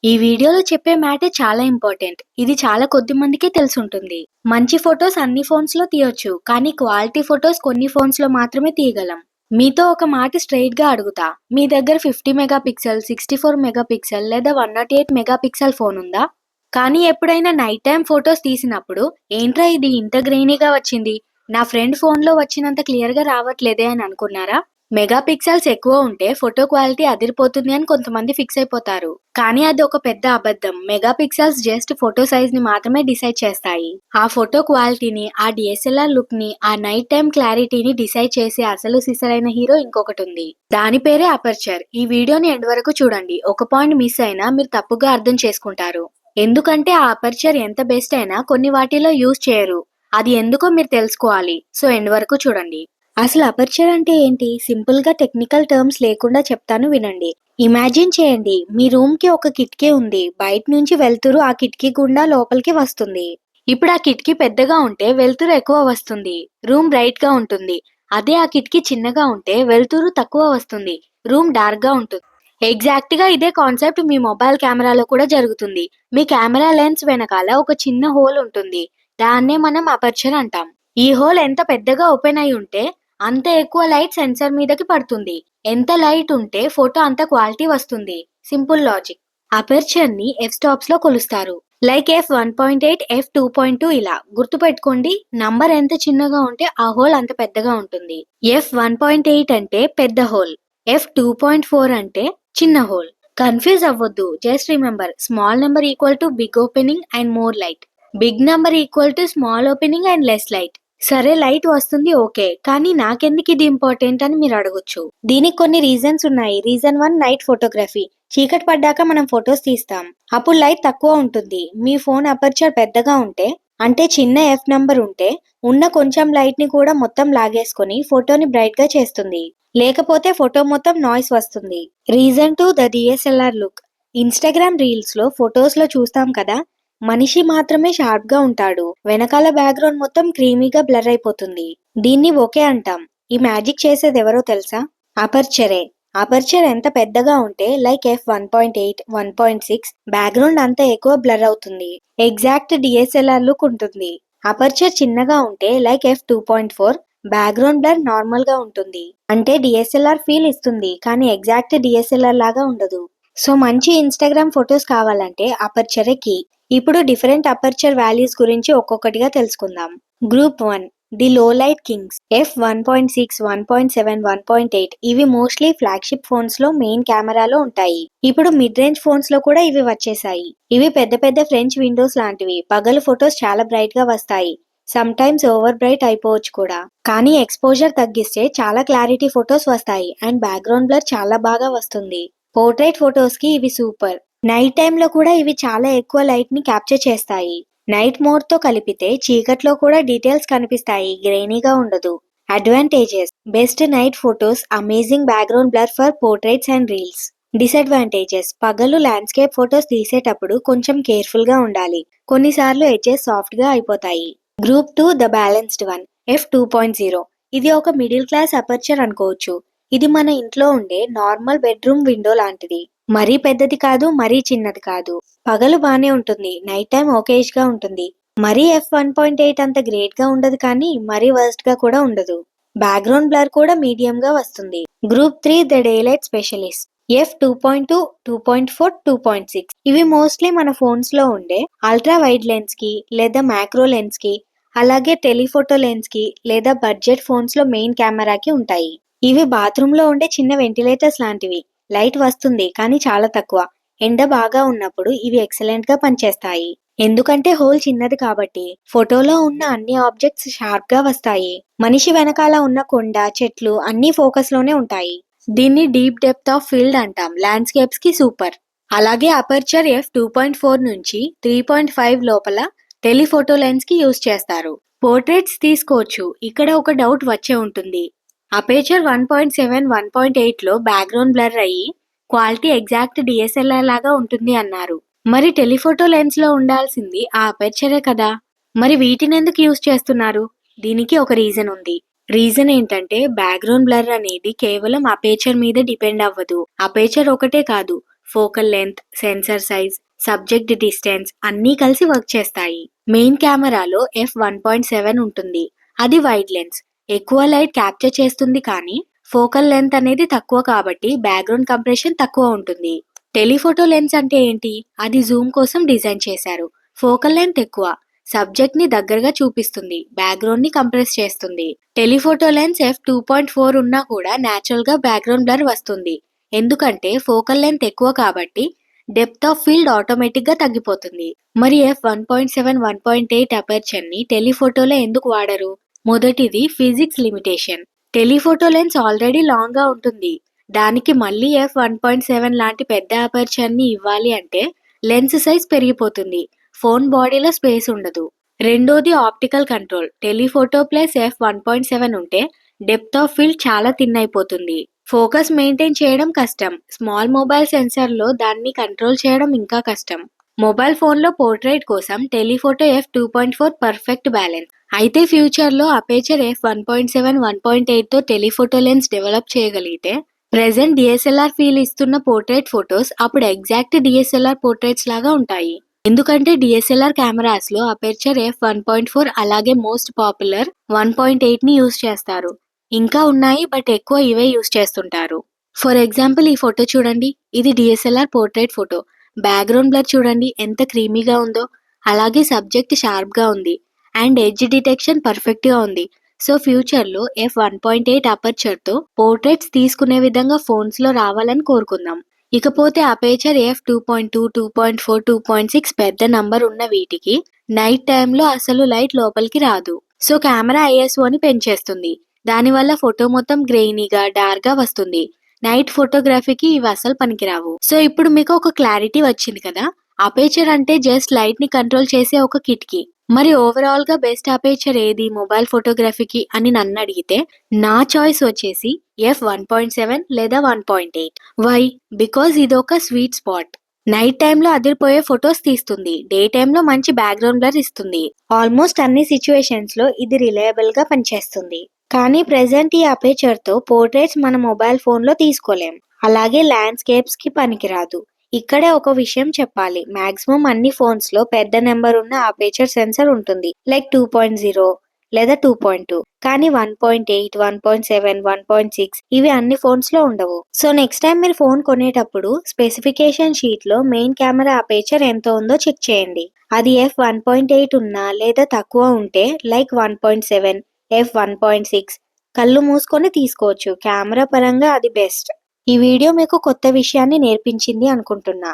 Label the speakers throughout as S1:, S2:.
S1: ఈ వీడియోలో చెప్పే మ్యాటర్ చాలా ఇంపార్టెంట్. ఇది చాలా కొద్ది మందికే తెలిసుంటుంది. మంచి ఫొటోస్ అన్ని ఫోన్స్ లో తీయొచ్చు, కానీ క్వాలిటీ ఫొటోస్ కొన్ని ఫోన్స్ లో మాత్రమే తీయగలం. మీతో ఒక మాట స్ట్రైట్ గా అడుగుతా, మీ దగ్గర 50 మెగా పిక్సెల్, 64 మెగా పిక్సెల్ లేదా 108 మెగా పిక్సెల్ ఫోన్ ఉందా? కానీ ఎప్పుడైనా నైట్ టైం ఫొటోస్ తీసినప్పుడు, ఏంట్రా ఇది ఇంత గ్రెయినీగా వచ్చింది, నా ఫ్రెండ్ ఫోన్ లో వచ్చినంత క్లియర్ గా రావట్లేదే అని అనుకున్నారా? మెగా పిక్సెల్స్ ఎక్కువ ఉంటే ఫోటో క్వాలిటీ అదిరిపోతుంది అని కొంతమంది ఫిక్స్ అయిపోతారు. కానీ అది ఒక పెద్ద అబద్ధం. Mega pixels just photo size ని మాత్రమే డిసైడ్ చేస్తాయి. ఆ ఫోటో క్వాలిటీని, ఆ డిఎస్ఎల్ఆర్ లుక్ ని, ఆ నైట్ టైం క్లారిటీని డిసైడ్ చేసే అసలు సిసలైన హీరో ఇంకొకటి ఉంది. దాని పేరే అపర్చర్. ఈ వీడియోని ఎండ్ వరకు చూడండి. ఒక పాయింట్ మిస్ అయినా మీరు తప్పుగా అర్థం చేసుకుంటారు. ఎందుకంటే ఆ అపర్చర్ ఎంత బెస్ట్ అయినా కొన్ని వాటిలో యూజ్ చేయరు. అది ఎందుకో మీరు తెలుసుకోవాలి. సో ఎండ్ వరకు చూడండి. అసలు అపర్చర్ అంటే ఏంటి? సింపుల్ గా టెక్నికల్ టర్మ్స్ లేకుండా చెప్తాను వినండి. ఇమాజిన్ చేయండి, మీ రూమ్ కి ఒక కిటికీ ఉంది. బయట నుంచి వెలుతురు ఆ కిటికీ గుండా లోపలికి వస్తుంది. ఇప్పుడు ఆ కిటికీ పెద్దగా ఉంటే వెలుతురు ఎక్కువ వస్తుంది, రూమ్ బ్రైట్ గా ఉంటుంది. అదే ఆ కిటికీ చిన్నగా ఉంటే వెలుతురు తక్కువ వస్తుంది, రూమ్ డార్క్ గా ఉంటుంది. ఎగ్జాక్ట్ గా ఇదే కాన్సెప్ట్ మీ మొబైల్ కెమెరాలో కూడా జరుగుతుంది. మీ కెమెరా లెన్స్ వెనకాల ఒక చిన్న హోల్ ఉంటుంది. దాన్నే మనం అపర్చర్ అంటాం. ఈ హోల్ ఎంత పెద్దగా ఓపెన్ అయి ఉంటే అంత ఎక్కువ లైట్ సెన్సార్ మీదకి పడుతుంది. ఎంత లైట్ ఉంటే ఫోటో అంత క్వాలిటీ వస్తుంది. Simple logic. అపర్చర్ ని ఎఫ్ స్టాప్స్ లో కొలుస్తారు. లైక్ f1.8, f2.2 ఇలా. గుర్తుపెట్టుకోండి, నంబర్ ఎంత చిన్నగా ఉంటే ఆ హోల్ అంత పెద్దగా ఉంటుంది. f1.8 అంటే పెద్ద హోల్, f2.4 అంటే చిన్న హోల్. కన్ఫ్యూజ్ అవ్వద్దు. Just remember, small number equal to big opening and more light. Big number equal to small opening and less light. సరే, లైట్ వస్తుంది ఓకే, కానీ నాకెందుకు ఇది ఇంపార్టెంట్ అని మీరు అడగొచ్చు. దీనికి కొన్ని రీజన్స్ ఉన్నాయి. Reason 1, night photography. చీకటి పడ్డాక మనం ఫొటోస్ తీస్తాం. అప్పుడు లైట్ తక్కువ ఉంటుంది. మీ ఫోన్ అపర్చర్ పెద్దగా ఉంటే, అంటే చిన్న ఎఫ్ నంబర్ ఉంటే, ఉన్న కొంచెం లైట్ ని కూడా మొత్తం లాగేసుకొని ఫోటోని బ్రైట్ గా చేస్తుంది. లేకపోతే ఫోటో మొత్తం నాయిస్ వస్తుంది. Reason 2, the DSLR look. Instagram reels లో, ఫొటోస్ లో చూస్తాం కదా, మనిషి మాత్రమే షార్ప్ గా ఉంటాడు, వెనకాల బ్యాక్గ్రౌండ్ మొత్తం క్రీమీగా బ్లర్ అయిపోతుంది. దీన్ని ఓకే అంటాం. ఈ మ్యాజిక్ చేసేది ఎవరో తెలుసా? అపర్చరే. అపర్చర్ ఎంత పెద్దగా ఉంటే, లైక్ f1.8, 1.6, బ్యాక్గ్రౌండ్ అంత ఎక్కువ బ్లర్ అవుతుంది. ఎగ్జాక్ట్ డిఎస్ఎల్ఆర్ లుక్ ఉంటుంది. అపర్చర్ చిన్నగా ఉంటే, like f2.4, background blur normal గా ఉంటుంది. అంటే డిఎస్ఎల్ఆర్ ఫీల్ ఇస్తుంది, కానీ ఎగ్జాక్ట్ డిఎస్ఎల్ఆర్ లాగా ఉండదు. సో మంచి ఇన్స్టాగ్రామ్ ఫొటోస్ కావాలంటే అపర్చరే కీ. ఇప్పుడు డిఫరెంట్ అపర్చర్ వాల్యూస్ గురించి ఒక్కొక్కటిగా తెలుసుకుందాం. గ్రూప్ 1, ది లో లైట్ కింగ్స్. f1.6, 1.7, 1.8 ఇవి మోస్ట్లీ ఫ్లాగ్షిప్ ఫోన్స్ లో మెయిన్ కెమెరాలో ఉంటాయి. ఇప్పుడు మిడ్ రేంజ్ ఫోన్స్ లో కూడా ఇవి వచ్చేసాయి. ఇవి పెద్ద పెద్ద ఫ్రెంచ్ విండోస్ లాంటివి. పగలు ఫొటోస్ చాలా బ్రైట్ గా వస్తాయి. సమ్ టైమ్స్ ఓవర్ బ్రైట్ అయిపోవచ్చు కూడా. కానీ ఎక్స్పోజర్ తగ్గిస్తే చాలా క్లారిటీ ఫొటోస్ వస్తాయి అండ్ బ్యాక్గ్రౌండ్ బ్లర్ చాలా బాగా వస్తుంది. పోర్ట్రైట్ ఫొటోస్ కి ఇవి సూపర్. నైట్ టైమ్ లో కూడా ఇవి చాలా ఎక్కువ లైట్ ని క్యాప్చర్ చేస్తాయి. నైట్ మోడ్ తో కలిపితే చీకట్లో కూడా డీటెయిల్స్ కనిపిస్తాయి, గ్రెయినీగా ఉండదు. Advantages: best night photos, amazing background blur for portraits and reels. Disadvantages: పగలు ల్యాండ్స్కేప్ ఫొటోస్ తీసేటప్పుడు కొంచెం కేర్ఫుల్ గా ఉండాలి. కొన్నిసార్లు ఎడ్జెస్ సాఫ్ట్ గా అయిపోతాయి. Group 2, the balanced one. f2.0 ఇది ఒక మిడిల్ క్లాస్ అపర్చర్ అనుకోవచ్చు. ఇది మన ఇంట్లో ఉండే నార్మల్ బెడ్రూమ్ విండో లాంటిది. మరీ పెద్దది కాదు, మరీ చిన్నది కాదు. పగలు బానే ఉంటుంది, నైట్ టైం ఓకేష్ గా ఉంటుంది. మరీ f1.8 అంత గ్రేట్ గా ఉండదు, కానీ మరీ వర్స్ట్ గా కూడా ఉండదు. బ్యాక్గ్రౌండ్ బ్లర్ కూడా మీడియం గా వస్తుంది. Group 3, the daylight specialist. f2.2, 2.4, 2.6 ఇవి మోస్ట్లీ మన ఫోన్స్ లో ఉండే అల్ట్రా వైడ్ లెన్స్ కి లేదా మ్యాక్రో లెన్స్ కి, అలాగే టెలిఫోటో లెన్స్ కి లేదా బడ్జెట్ ఫోన్స్ లో మెయిన్ కెమెరాకి ఉంటాయి. ఇవి బాత్రూమ్ లో ఉండే చిన్న వెంటిలేటర్స్ లాంటివి. లైట్ వస్తుంది, కానీ చాలా తక్కువ. ఎండ బాగా ఉన్నప్పుడు ఇవి ఎక్సలెంట్ గా పనిచేస్తాయి. ఎందుకంటే హోల్ చిన్నది కాబట్టి ఫోటోలో ఉన్న అన్ని ఆబ్జెక్ట్స్ షార్ప్ గా వస్తాయి. మనిషి వెనకాల ఉన్న కొండ, చెట్లు అన్ని ఫోకస్ లోనే ఉంటాయి. దీన్ని డీప్ డెప్త్ ఆఫ్ ఫీల్డ్ అంటాం. ల్యాండ్స్కేప్స్ కి సూపర్. అలాగే అపర్చర్ f2.4 నుంచి 3.5 లోపల టెలిఫోటో లెన్స్ కి యూజ్ చేస్తారు. పోర్ట్రేట్స్ తీసుకోవచ్చు. ఇక్కడ ఒక డౌట్ వచ్చే ఉంటుంది. అపేచర్ 1.7, 1.8 లో బ్యాక్గ్రౌండ్ బ్లర్ అయ్యి క్వాలిటీ ఎగ్జాక్ట్ డిఎస్ఎల్ఆర్ లాగా ఉంటుంది అన్నారు. మరి టెలిఫోటో లెన్స్ లో ఉండాల్సింది ఆ అపేచరే కదా. మరి వీటిని ఎందుకు యూజ్ చేస్తున్నారు? దీనికి ఒక రీజన్ ఉంది. రీజన్ ఏంటంటే, బ్యాక్గ్రౌండ్ బ్లర్ అనేది కేవలం అపేచర్ మీద డిపెండ్ అవ్వదు. అపేచర్ ఒకటే కాదు, focal length, censor size, subject distance అన్నీ కలిసి వర్క్ చేస్తాయి. మెయిన్ కెమెరాలో f1.7 ఉంటుంది. అది వైడ్ లెన్స్. ఎక్కువ లైట్ క్యాప్చర్ చేస్తుంది కానీ ఫోకల్ లెంత్ అనేది తక్కువ కాబట్టి బ్యాక్గ్రౌండ్ కంప్రెషన్ తక్కువ ఉంటుంది. టెలిఫోటో లెన్స్ అంటే ఏంటి? అది జూమ్ కోసం డిజైన్ చేశారు. ఫోకల్ లెంత్ ఎక్కువ, సబ్జెక్ట్ ని దగ్గరగా చూపిస్తుంది, బ్యాక్గ్రౌండ్ ని కంప్రెస్ చేస్తుంది. టెలిఫోటో లెన్స్ f2.4 ఉన్నా కూడా న్యాచురల్ గా బ్యాక్గ్రౌండ్ బ్లర్ వస్తుంది. ఎందుకంటే ఫోకల్ లెంత్ ఎక్కువ కాబట్టి డెప్త్ ఆఫ్ ఫీల్డ్ ఆటోమేటిక్ గా తగ్గిపోతుంది. మరి f1.7, 1.8 అపర్చర్ ని టెలిఫోటోలో ఎందుకు వాడరు? మొదటిది physics limitation. Telephoto lens already long గా ఉంటుంది. దానికి మళ్ళీ f1.7 లాంటి పెద్ద అపర్చర్ ని ఇవ్వాలి అంటే లెన్స్ సైజ్ పెరిగిపోతుంది. ఫోన్ బాడీలో స్పేస్ ఉండదు. రెండోది optical control. Telephoto plus f1.7 ఉంటే డెప్త్ ఆఫ్ ఫీల్డ్ చాలా థిన్ అయిపోతుంది. ఫోకస్ మెయింటైన్ చేయడం కష్టం. స్మాల్ మొబైల్ సెన్సార్ లో దాన్ని కంట్రోల్ చేయడం ఇంకా కష్టం. మొబైల్ ఫోన్ లో పోర్ట్రైట్ కోసం టెలిఫోటో f2.4 పర్ఫెక్ట్ బ్యాలెన్స్. అయితే ఫ్యూచర్ లో అపేచర్ f1.7, 1.8 తో టెలిఫోటో లెన్స్ డెవలప్ చేయగలిగితే ప్రెజెంట్ డిఎస్ఎల్ఆర్ ఫీల్ ఇస్తున్న పోర్ట్రైట్ ఫొటోస్ అప్పుడు ఎగ్జాక్ట్ డిఎస్ఎల్ఆర్ పోర్ట్రైట్స్ లాగా ఉంటాయి. ఎందుకంటే డిఎస్ఎల్ఆర్ కెమెరాస్ లో అపేచర్ f1.4 అలాగే మోస్ట్ పాపులర్ 1.8 ని యూజ్ చేస్తారు. ఇంకా ఉన్నాయి బట్ ఎక్కువ ఇవే యూజ్ చేస్తుంటారు. ఫర్ ఎగ్జాంపుల్ ఈ ఫోటో చూడండి, ఇది DSLR portrait photo. Background blur చూడండి ఎంత క్రీమీగా ఉందో. అలాగే సబ్జెక్ట్ షార్ప్ గా ఉంది అండ్ ఎడ్జ్ డిటెక్షన్ పర్ఫెక్ట్ గా ఉంది. సో ఫ్యూచర్ లో f1.8 అపర్చర్ తో పోర్ట్రైట్స్ తీసుకునే విధంగా ఫోన్స్ లో రావాలని కోరుకుందాం. ఇకపోతే అపేచర్ f2.2, 2.4, 2.6 పెద్ద నంబర్ ఉన్న వీటికి నైట్ టైంలో అసలు లైట్ లోపలికి రాదు. సో కెమెరా ISOని పెంచేస్తుంది. దానివల్ల ఫోటో మొత్తం గ్రెయినీగా డార్క్ గా వస్తుంది. నైట్ ఫోటోగ్రఫీకి ఇవి అసలు పనికిరావు. సో ఇప్పుడు మీకు ఒక క్లారిటీ వచ్చింది కదా. అపేచర్ అంటే జస్ట్ లైట్ ని కంట్రోల్ చేసే ఒక కిట్కీ. మరి ఓవరాల్ గా బెస్ట్ అపేచర్ ఏది మొబైల్ ఫోటోగ్రఫీకి అని నన్ను అడిగితే నా చాయిస్ వచ్చేసి f1.7 లేదా 1.8. వై? బికాజ్ ఇది ఒక స్వీట్ స్పాట్. నైట్ టైంలో అదిరిపోయే ఫొటోస్ తీస్తుంది, డే టైంలో మంచి బ్యాక్గ్రౌండ్ బ్లర్ ఇస్తుంది. ఆల్మోస్ట్ అన్ని సిచ్యువేషన్స్ లో ఇది రిలయబుల్ గా పనిచేస్తుంది. కానీ ప్రెసెంట్ ఈ అపేచర్ తో పోర్ట్రేట్స్ మన మొబైల్ ఫోన్ లో తీసుకోలేం. అలాగే ల్యాండ్స్కేప్స్ కి పనికిరాదు. ఇక్కడే ఒక విషయం చెప్పాలి. మాక్సిమం అన్ని ఫోన్స్ లో పెద్ద నెంబర్ ఉన్న అపేచర్ సెన్సర్ ఉంటుంది, లైక్ 2.0 లేదా 2.2. కానీ 1.8, 1.7, 1.6 ఇవి అన్ని ఫోన్స్ లో ఉండవు. సో నెక్స్ట్ టైం మీరు ఫోన్ కొనేటప్పుడు స్పెసిఫికేషన్ షీట్ లో మెయిన్ కెమెరా అపేచర్ ఎంత ఉందో చెక్ చేయండి. అది f1.8 ఉన్నా లేదా తక్కువ ఉంటే లైక్ 1.7, f1.6 కళ్ళు మూసుకొని తీసుకోవచ్చు. కెమెరా పరంగా అది బెస్ట్. ఈ వీడియో మీకు కొత్త విషయాన్ని నేర్పించింది అనుకుంటున్నా.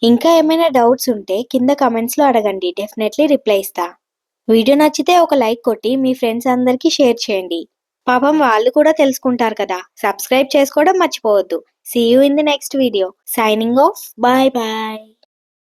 S1: ఇంకా ఏమైనా డౌట్స్ ఉంటే కింద కమెంట్స్ లో అడగండి, డెఫినెట్లీ రిప్లై ఇస్తా. వీడియో నచ్చితే ఒక లైక్ కొట్టి మీ ఫ్రెండ్స్ అందరికీ షేర్ చేయండి. పాపం వాళ్ళు కూడా తెలుసుకుంటారు కదా. సబ్స్క్రైబ్ చేసుకోవడం మర్చిపోవద్దు. See you in the next video. Signing off. Bye bye.